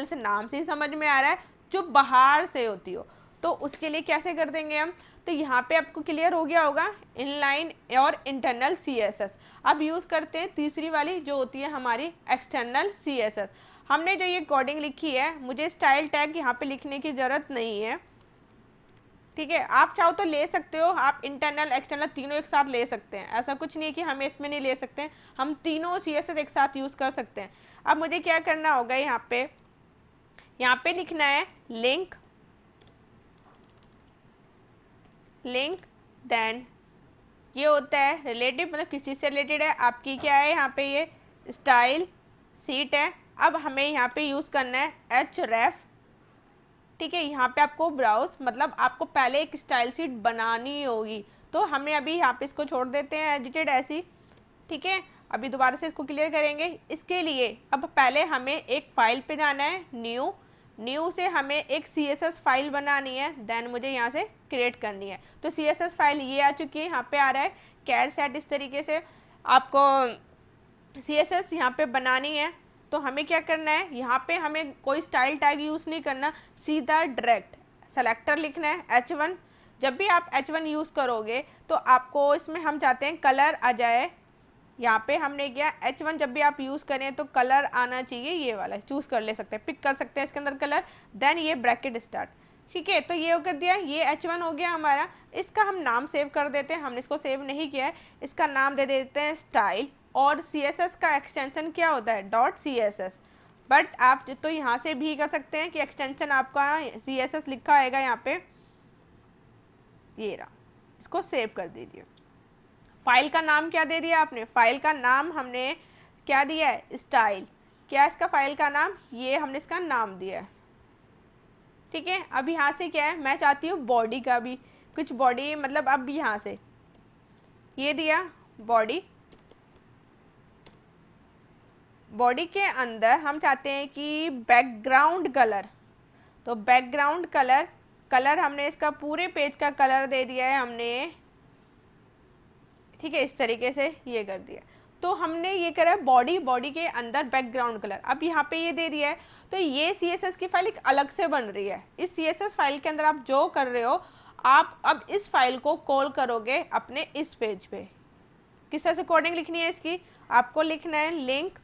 से नाम से ही समझ में आ रहा है जो बाहर से होती हो, तो उसके लिए कैसे कर देंगे हम। तो यहाँ पे आपको क्लियर हो गया होगा इनलाइन और इंटरनल CSS। अब यूज़ करते हैं तीसरी वाली जो होती है हमारी एक्सटर्नल CSS। हमने जो ये कोडिंग लिखी है, मुझे स्टाइल टैग यहाँ पे लिखने की ज़रूरत नहीं है। ठीक है, आप चाहो तो ले सकते हो, आप इंटरनल एक्सटर्नल तीनों एक साथ ले सकते हैं, ऐसा कुछ नहीं है कि हम इसमें नहीं ले सकते हैं, हम तीनों CSS एक साथ यूज़ कर सकते हैं। अब मुझे क्या करना होगा, यहाँ पे लिखना है लिंक देन ये होता है रिलेटिव, मतलब किस चीज़ से रिलेटेड है आपकी, क्या है यहाँ पे ये स्टाइल सीट है। अब हमें यहाँ पे यूज़ करना है href। ठीक है, यहाँ पे आपको ब्राउज, मतलब आपको पहले एक स्टाइल सीट बनानी होगी, तो हमने अभी यहाँ पे इसको छोड़ देते हैं एडिटेड ऐसी। ठीक है, अभी दोबारा से इसको क्लियर करेंगे। इसके लिए अब पहले हमें एक फाइल पे जाना है, न्यू से हमें एक CSS फाइल बनानी है, देन मुझे यहाँ से क्रिएट करनी है। तो CSS फाइल ये आ चुकी है, यहाँ पे आ रहा है कैर सेट, इस तरीके से आपको CSS यहाँ पे बनानी है। तो हमें क्या करना है, यहाँ पे हमें कोई स्टाइल टैग यूज़ नहीं करना, सीधा डायरेक्ट सेलेक्टर लिखना है H1। जब भी आप H1 यूज़ करोगे तो आपको इसमें हम चाहते हैं कलर आ जाए, यहाँ पे हमने किया H1 जब भी आप यूज़ करें तो कलर आना चाहिए, ये वाला चूज़ कर ले सकते हैं, पिक कर सकते हैं इसके अंदर कलर, देन ये ब्रैकेट स्टार्ट। ठीक है, तो ये कर दिया, ये H1 हो गया हमारा। इसका हम नाम सेव कर देते हैं, हमने इसको सेव नहीं किया है, इसका नाम दे देते हैं स्टाइल। और CSS का एक्सटेंशन क्या होता है, .css, बट आप तो यहाँ से भी कर सकते हैं कि एक्सटेंशन आपका CSS लिखा आएगा यहाँ पे, ये रहा, इसको सेव कर दीजिए। फाइल का नाम क्या दे दिया आपने, फाइल का नाम हमने क्या दिया है, स्टाइल। क्या इसका फाइल का नाम, ये हमने इसका नाम दिया है। ठीक है, अब यहाँ से क्या है, मैं चाहती हूँ बॉडी का भी कुछ, बॉडी मतलब अब यहाँ से ये दिया बॉडी के अंदर हम चाहते हैं कि बैकग्राउंड कलर, तो बैकग्राउंड कलर हमने इसका पूरे पेज का कलर दे दिया है हमने। ठीक है, इस तरीके से ये कर दिया, तो हमने ये करा बॉडी के अंदर बैकग्राउंड कलर। अब यहाँ पे ये दे दिया है, तो ये CSS की फाइल एक अलग से बन रही है। इस CSS फाइल के अंदर आप जो कर रहे हो, आप अब इस फाइल को कॉल करोगे अपने इस पेज पे। किस तरह से कोडिंग लिखनी है इसकी, आपको लिखना है लिंक,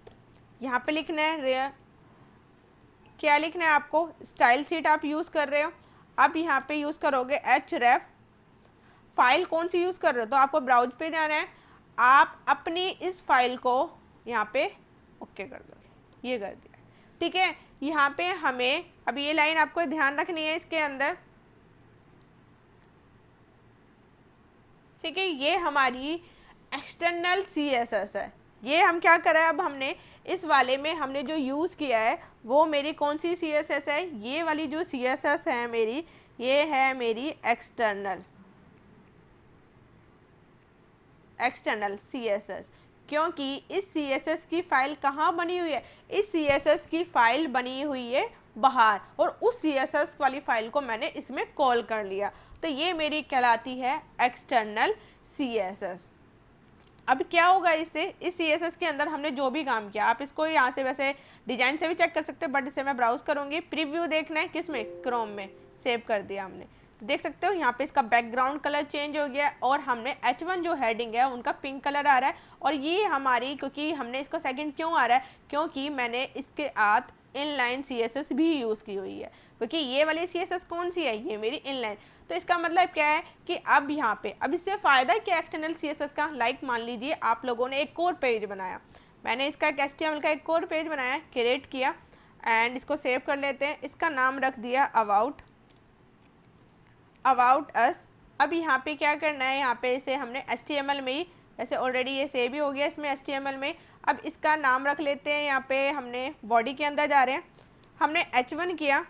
यहाँ पे लिखना है क्या लिखना है आपको, स्टाइल सीट आप यूज़ कर रहे हो, अब यहाँ पे यूज़ करोगे href। फाइल कौन सी यूज़ कर रहे हो, तो आपको ब्राउज पे जाना है, आप अपनी इस फाइल को यहाँ पे ओके कर दोगे, ये कर दिया। ठीक है, यहाँ पे हमें अब ये लाइन आपको ध्यान रखनी है इसके अंदर। ठीक है, ये हमारी एक्सटर्नल CSS है। ये हम क्या कर रहे हैं, अब हमने इस वाले में हमने जो यूज़ किया है वो मेरी कौन सी CSS है, ये वाली जो CSS है मेरी, ये है मेरी एक्सटर्नल CSS। क्योंकि इस CSS की फ़ाइल कहाँ बनी हुई है, इस CSS की फ़ाइल बनी हुई है बाहर, और उस CSS वाली फ़ाइल को मैंने इसमें कॉल कर लिया, तो ये मेरी कहलाती है एक्सटर्नल CSS। अब क्या होगा इससे, इस CSS के अंदर हमने जो भी काम किया, आप इसको यहाँ से वैसे डिजाइन से भी चेक कर सकते हैं, बट इसे मैं ब्राउज करूँगी, प्रीव्यू देखना है किस में, क्रोम में, सेव कर दिया हमने, तो देख सकते हो यहाँ पे इसका बैकग्राउंड कलर चेंज हो गया है, और हमने H1 जो हेडिंग है उनका पिंक कलर आ रहा है। और ये हमारी, क्योंकि हमने इसको सेकंड क्यों आ रहा है, क्योंकि मैंने इसके साथ इनलाइन CSS भी यूज़ की हुई है, क्योंकि ये वाली CSS कौन सी है, ये मेरी इनलाइन। तो इसका मतलब क्या है कि अब यहाँ पे, अब इससे फ़ायदा क्या एक्सटर्नल CSS का, लाइक मान लीजिए आप लोगों ने एक और पेज बनाया, मैंने इसका एक HTML का एक और पेज बनाया, क्रिएट किया, एंड इसको सेव कर लेते हैं, इसका नाम रख दिया अबाउट अस। अब यहाँ पे क्या करना है, यहाँ पे इसे हमने HTML में ही, ऐसे ऑलरेडी ये सेव भी हो गया इसमें HTML में, अब इसका नाम रख लेते हैं, यहाँ पे हमने बॉडी के अंदर जा रहे हैं, हमने H1 किया,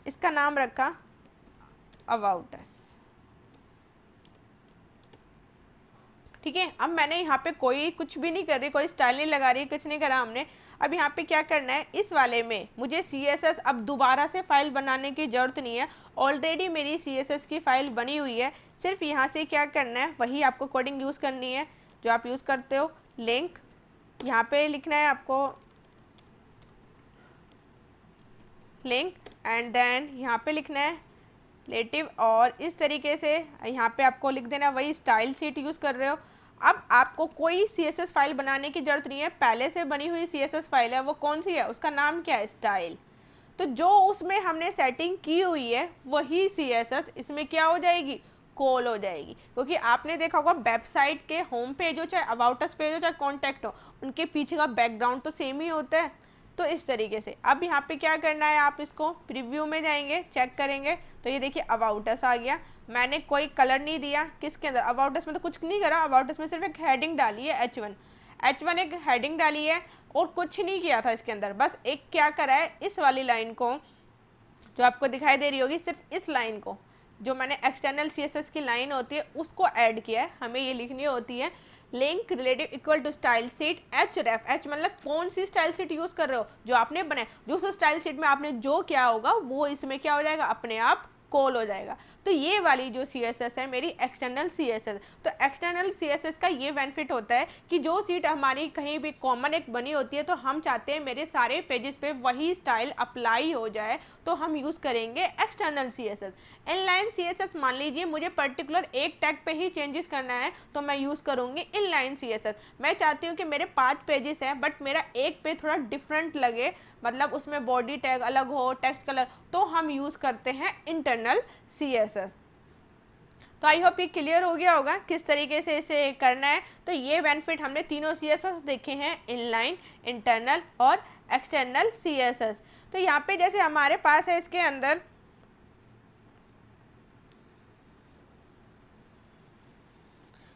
इसका नाम रखा अबाउट अस। ठीक है, अब मैंने यहाँ पे कोई कुछ भी नहीं कर रही, कोई स्टाइल नहीं लगा रही, कुछ नहीं करा हमने। अब यहाँ पे क्या करना है, इस वाले में मुझे CSS अब दोबारा से फाइल बनाने की ज़रूरत नहीं है, ऑलरेडी मेरी CSS की फ़ाइल बनी हुई है। सिर्फ यहाँ से क्या करना है, वही आपको कोडिंग यूज़ करनी है जो आप यूज़ करते हो। लिंक यहाँ पे लिखना है आपको, लिंक, एंड देन यहाँ पे लिखना है रिलेटिव, और इस तरीके से यहाँ पे आपको लिख देना वही स्टाइल शीट यूज़ कर रहे हो। अब आपको कोई CSS फाइल बनाने की ज़रूरत नहीं है, पहले से बनी हुई CSS फाइल है, वो कौन सी है, उसका नाम क्या है, स्टाइल। तो जो उसमें हमने सेटिंग की हुई है वही CSS इसमें क्या हो जाएगी, कॉल हो जाएगी। क्योंकि आपने देखा होगा वेबसाइट के होम पेज हो, चाहे अबाउट अस पेज हो, चाहे कॉन्टैक्ट हो, उनके पीछे का बैकग्राउंड तो सेम ही होता है। तो इस तरीके से अब यहाँ पे क्या करना है, आप इसको प्रीव्यू में जाएंगे, चेक करेंगे तो ये देखिए अबाउट अस आ गया। मैंने कोई कलर नहीं दिया किसके अंदर, अबाउट अस में तो कुछ नहीं करा, अबाउट अस में सिर्फ एक हेडिंग डाली है H1 एक हेडिंग डाली है और कुछ नहीं किया था इसके अंदर। बस एक क्या करा है, इस वाली लाइन को जो आपको दिखाई दे रही होगी, सिर्फ इस लाइन को, जो मैंने एक्सटर्नल CSS की लाइन होती है उसको ऐड किया है। हमें ये लिखनी होती है link relative equal to style sheet href। h मतलब कौन सी स्टाइल शीट यूज़ कर रहे हो, जो आपने बनाया, जो उस स्टाइल शीट में आपने जो क्या होगा वो इसमें क्या हो जाएगा, अपने आप कॉल हो जाएगा। तो ये वाली जो CSS है मेरी एक्सटर्नल CSS। तो एक्सटर्नल CSS का ये बेनिफिट होता है कि जो सीट हमारी कहीं भी कॉमन एक बनी होती है, तो हम चाहते हैं मेरे सारे पेजेस पे वही स्टाइल अप्लाई हो जाए, तो हम यूज़ करेंगे एक्सटर्नल CSS। इनलाइन CSS मान लीजिए मुझे पर्टिकुलर एक टैग पे ही चेंजेस करना है, तो मैं यूज़ करूँगी इनलाइन CSS। मैं चाहती हूँ कि मेरे 5 पेजेस हैं बट मेरा एक पे थोड़ा डिफरेंट लगे, मतलब उसमें बॉडी टैग अलग हो, टेक्स्ट कलर, तो हम यूज़ करते हैं इंटरनल CSS। तो आई होप ये क्लियर हो गया होगा किस तरीके से इसे करना है। तो ये बेनिफिट हमने तीनों CSS देखे हैं, इनलाइन, इंटरनल और एक्सटर्नल CSS। तो यहाँ पे जैसे हमारे पास है इसके अंदर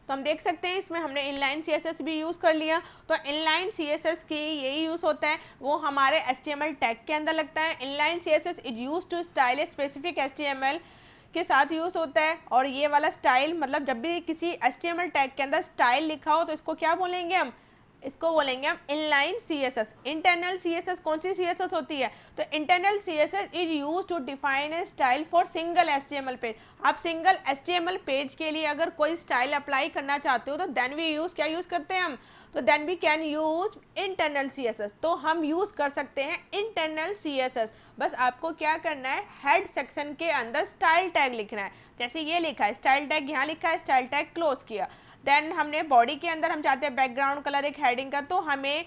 तो हम देख सकते हैं इसमें हमने इनलाइन CSS भी यूज़ कर लिया। तो इनलाइन CSS की यही यूज़ होता है, वो हमारे HTML टैग के अंदर लगता है। Inline CSS is use to style specific HTML के साथ यूज़ होता है। और ये वाला स्टाइल मतलब जब भी किसी HTML टैग के अंदर स्टाइल लिखा हो तो इसको क्या बोलेंगे हम, इसको बोलेंगे हम इनलाइन CSS। इंटरनल CSS कौन सी CSS होती है, तो internal CSS is use to define a style for single HTML page. आप सिंगल HTML पेज के लिए अगर कोई स्टाइल अप्लाई करना चाहते हो तो देन वी यूज क्या यूज़ करते हैं हम, तो then we can use internal CSS। तो हम यूज़ कर सकते हैं इंटरनल CSS। बस आपको क्या करना है, हेड सेक्शन के अंदर स्टाइल टैग लिखना है। जैसे ये लिखा है स्टाइल टैग, यहाँ लिखा है स्टाइल टैग, क्लोज किया। देन हमने बॉडी के अंदर हम चाहते हैं बैकग्राउंड कलर एक हेडिंग का, तो हमें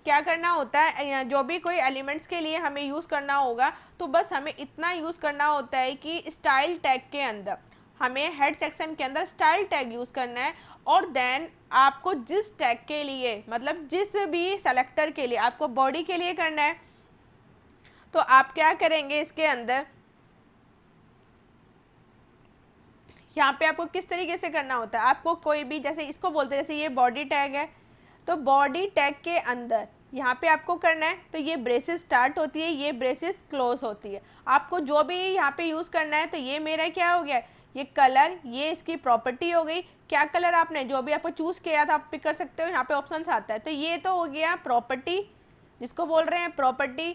क्या करना होता है, जो भी कोई एलिमेंट्स के लिए हमें यूज़ करना होगा तो बस हमें इतना यूज़ करना होता है कि स्टाइल टैग के अंदर हमें हेड सेक्शन के अंदर स्टाइल टैग यूज़ करना है। और देन आपको जिस टैग के लिए, मतलब जिस भी सेलेक्टर के लिए आपको बॉडी के लिए करना है, तो आप क्या करेंगे इसके अंदर, यहाँ पे आपको किस तरीके से करना होता है, आपको कोई भी, जैसे इसको बोलते हैं, जैसे ये बॉडी टैग है, तो बॉडी टैग के अंदर यहाँ पे आपको करना है, तो ये ब्रेसेस स्टार्ट होती है, ये ब्रेसेस क्लोज होती है। आपको जो भी यहाँ पे यूज़ करना है, तो ये मेरा क्या हो गया, ये कलर, ये इसकी प्रॉपर्टी हो गई। क्या कलर आपने जो भी आपको चूज़ किया था आप पिक कर सकते हो, यहाँ पे ऑप्शन आता है। तो ये तो हो गया प्रॉपर्टी, जिसको बोल रहे हैं प्रॉपर्टी,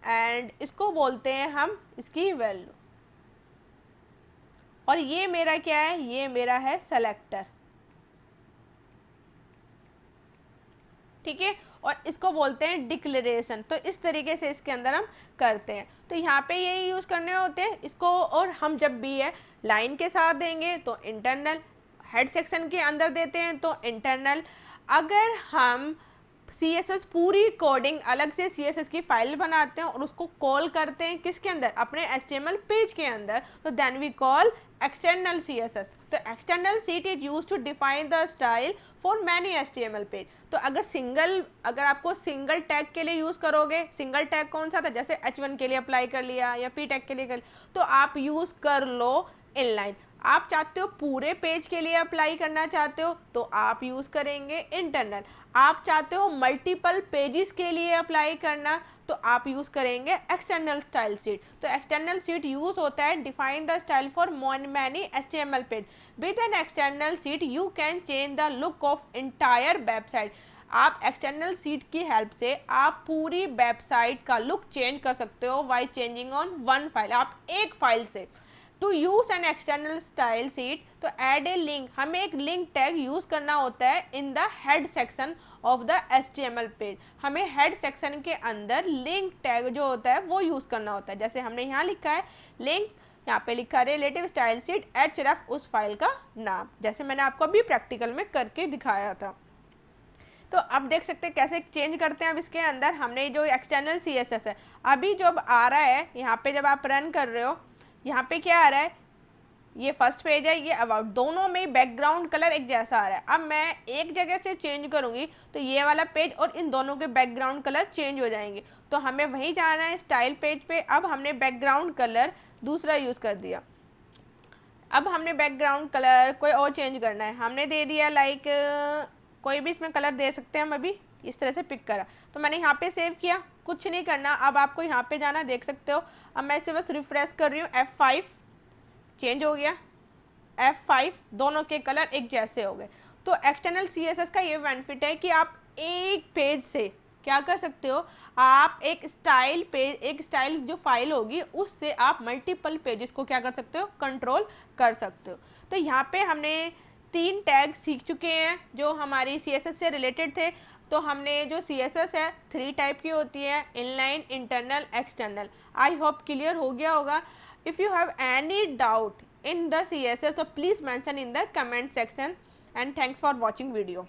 एंड इसको बोलते हैं हम इसकी वैल्यू। और ये मेरा क्या है, ये मेरा है सेलेक्टर, ठीक है। और इसको बोलते हैं डिक्लेरेशन। तो इस तरीके से इसके अंदर हम करते हैं। तो यहाँ पे यही यूज़ करने होते हैं इसको। और हम जब भी है लाइन के साथ देंगे तो इंटरनल, हेड सेक्शन के अंदर देते हैं तो इंटरनल। अगर हम CSS पूरी कोडिंग अलग से CSS की फाइल बनाते हैं और उसको कॉल करते हैं किसके अंदर, अपने HTML पेज के अंदर, तो then we call external CSS। तो external sheet is use to define the style for many HTML page. तो अगर आपको सिंगल टैग के लिए यूज़ करोगे, सिंगल टैग कौन सा था, जैसे H1 के लिए अप्लाई कर लिया या P टैग के लिए कर लिया, तो आप यूज़ कर लो इनलाइन। आप चाहते हो पूरे पेज के लिए अप्लाई करना चाहते हो तो आप यूज़ करेंगे इंटरनल। आप चाहते हो मल्टीपल पेजेस के लिए अप्लाई करना तो आप यूज़ करेंगे एक्सटर्नल स्टाइल शीट। तो एक्सटर्नल शीट यूज़ होता है define the style for many HTML page. With an external sheet you can change the look of entire website. आप एक्सटर्नल शीट की हेल्प से आप पूरी वेबसाइट का लुक चेंज कर सकते हो by changing on one file, आप एक फाइल से। To use an external style sheet तो ऐड ए लिंक, हमें एक लिंक टैग यूज करना होता है in the head section of the HTML page. हमें हेड सेक्शन के अंदर लिंक टैग जो होता है वो यूज करना होता है। जैसे हमने यहाँ लिखा है लिंक, यहाँ पे लिखा रिलेटिव स्टाइल शीट href उस फाइल का नाम, जैसे मैंने आपको अभी प्रैक्टिकल में करके दिखाया था। तो अब देख सकते हैं कैसे चेंज करते हैं। अब इसके अंदर हमने जो एक्सटर्नल CSS है, अभी जब आ रहा है यहाँ पे, जब आप रन कर रहे हो यहाँ पे क्या आ रहा है, ये फर्स्ट पेज है, ये अबाउट, दोनों में बैकग्राउंड कलर एक जैसा आ रहा है। अब मैं एक जगह से चेंज करूंगी तो ये वाला पेज और इन दोनों के बैकग्राउंड कलर चेंज हो जाएंगे। तो हमें वहीं जाना है स्टाइल पेज पे। अब हमने बैकग्राउंड कलर दूसरा यूज़ कर दिया। अब हमने बैकग्राउंड कलर कोई और चेंज करना है, हमने दे दिया लाइक कोई भी इसमें कलर दे सकते हैं हम। अभी इस तरह से पिक करा तो मैंने यहाँ पे सेव किया, कुछ नहीं करना। अब आपको यहाँ पे जाना, देख सकते हो। अब मैं इसे बस रिफ्रेश कर रही हूँ, F5 चेंज हो गया, F5 दोनों के कलर एक जैसे हो गए। तो एक्सटर्नल CSS का ये बेनिफिट है कि आप एक पेज से क्या कर सकते हो, आप एक स्टाइल पेज, एक स्टाइल जो फाइल होगी उससे आप मल्टीपल पेजेस को क्या कर सकते हो, कंट्रोल कर सकते हो। तो यहाँ पे हमने 3 टैग सीख चुके हैं जो हमारी CSS से रिलेटेड थे। तो हमने जो CSS है 3 टाइप की होती है, inline, internal, external. I hope clear हो गया होगा। If you have any doubt in the CSS so please mention in the comment section and thanks for watching video.